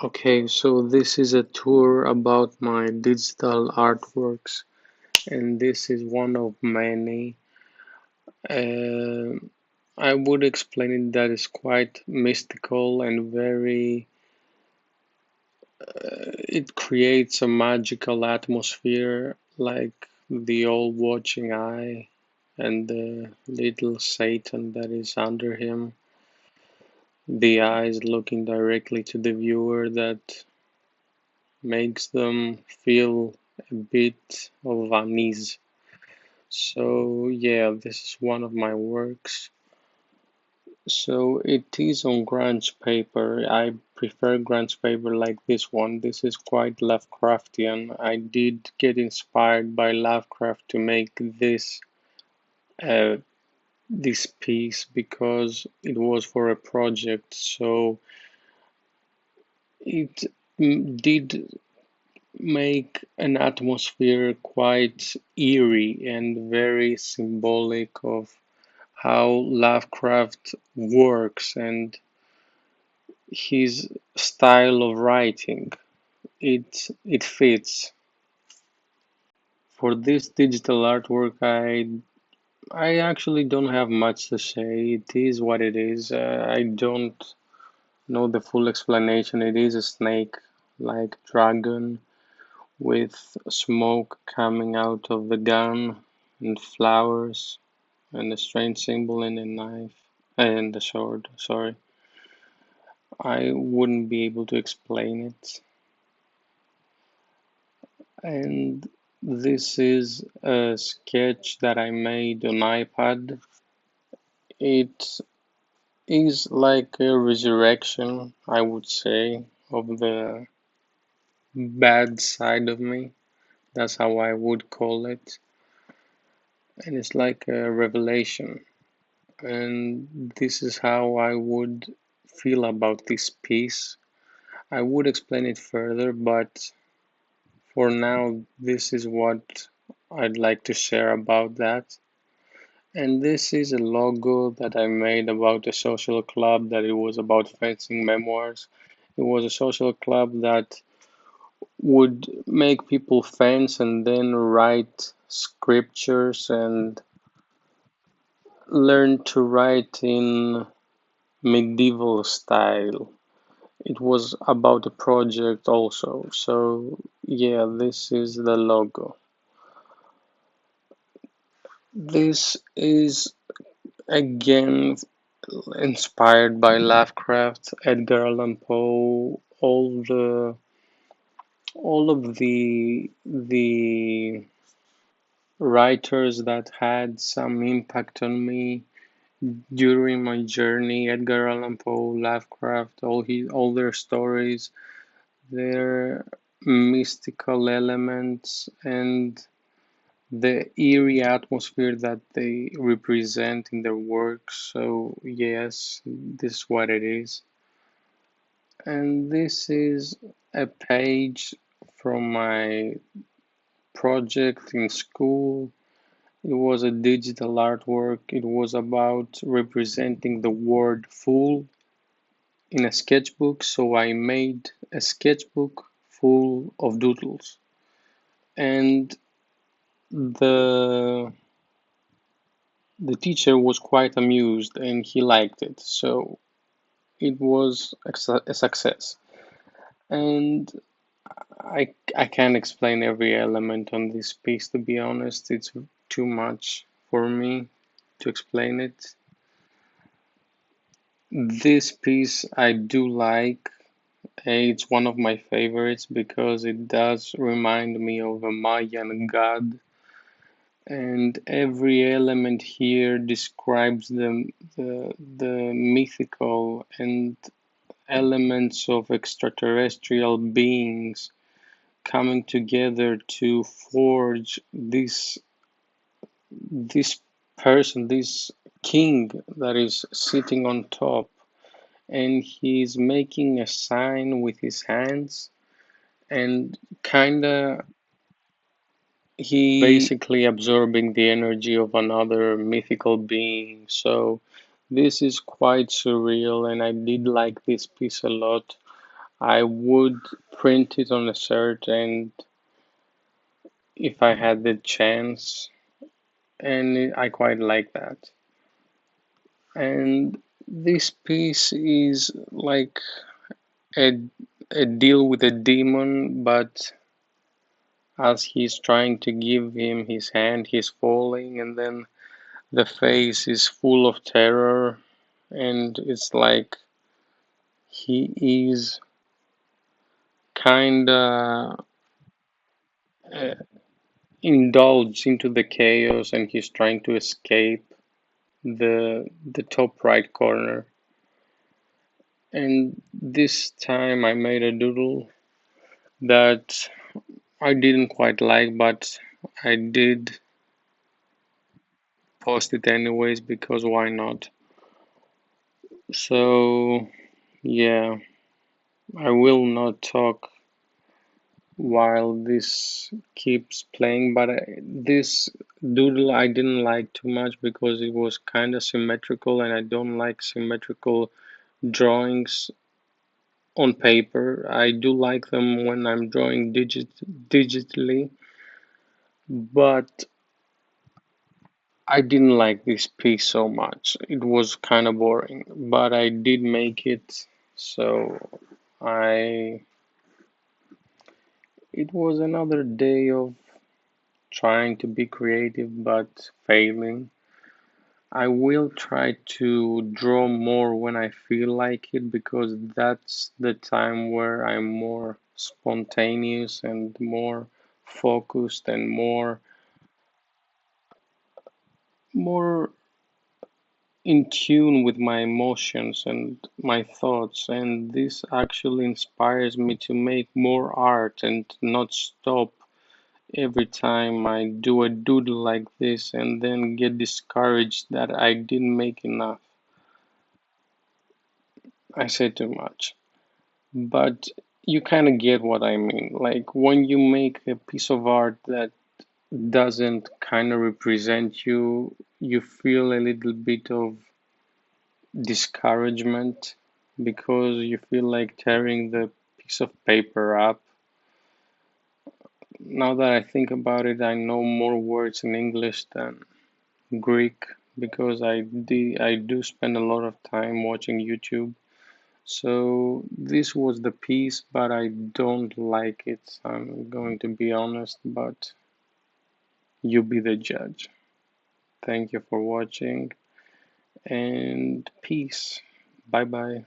Okay, so this is a tour about my digital artworks, and this is one of many. Uh, I would explain it that is quite mystical and it creates a magical atmosphere like the all watching eye and the little Satan that is under him, the eyes looking directly to the viewer that makes them feel a bit of unease. So yeah, this is one of my works. So it is on grunge paper. I prefer grunge paper like this one. This is quite Lovecraftian. I did get inspired by Lovecraft to make uh, this piece because it was for a project. So it did make an atmosphere quite eerie and very symbolic of how Lovecraft works and his style of writing. It fits. For this digital artwork, I actually don't have much to say. It is what it is. I don't know the full explanation. It is a snake like dragon with smoke coming out of the gun and flowers and a strange symbol in a knife and a sword. Sorry, I wouldn't be able to explain it. And this is a sketch that I made on iPad. It is like a resurrection, I would say, of the bad side of me. That's how I would call it. And it's like a revelation. And this is how I would feel about this piece. I would explain it further, but for now, this is what I'd like to share about that. And this is a logo that I made about a social club that it was about fencing memoirs. It was a social club that would make people fence and then write scriptures and learn to write in medieval style. It was about a project also. So yeah, this is the logo. This is again inspired by Lovecraft, Edgar Allan Poe, all of the writers that had some impact on me during my journey. Edgar Allan Poe, Lovecraft, all their stories, their mystical elements and the eerie atmosphere that they represent in their works. So yes, this is what it is. And this is a page from my project in school. It was a digital artwork. It was about representing the word fool in a sketchbook. So I made a sketchbook full of doodles. And the the teacher was quite amused and he liked it. So it was a success. And I can't explain every element on this piece, to be honest. It's too much for me to explain it. This piece I do like. It's one of my favorites because it does remind me of a Mayan god, and every element here describes the mythical and elements of extraterrestrial beings coming together to forge this person, this king that is sitting on top, and he's making a sign with his hands, and kinda he basically absorbing the energy of another mythical being. So this is quite surreal, and I did like this piece a lot. I would print it on a shirt, and if I had the chance, and I quite like that. And this piece is like a, a deal with a demon, but as he's trying to give him his hand, he's falling, and then the face is full of terror, and it's like he is kinda uh, indulged into the chaos, and he's trying to escape the top right corner. And this time I made a doodle that I didn't quite like, but I did post it anyways because why not? So, yeah, I will not talk while this keeps playing, but this doodle I didn't like too much because it was kind of symmetrical, and I don't like symmetrical drawings on paper. I do like them when I'm drawing digitally, but I didn't like this piece so much. It was kind of boring, but I did make it, so I it was another day of trying to be creative but failing. I will try to draw more when I feel like it because that's the time where I'm more spontaneous and more focused and more in tune with my emotions and my thoughts, and this actually inspires me to make more art and not stop every time I do a doodle like this and then get discouraged that I didn't make enough. I say too much, but you kind of get what I mean. Like when you make a piece of art that doesn't kind of represent you, you feel a little bit of discouragement because you feel like tearing the piece of paper up. Now that I think about it, I know more words in English than Greek because I do spend a lot of time watching YouTube. So this was the piece, but I don't like it. I'm going to be honest, but you be the judge. Thank you for watching and peace. Bye bye.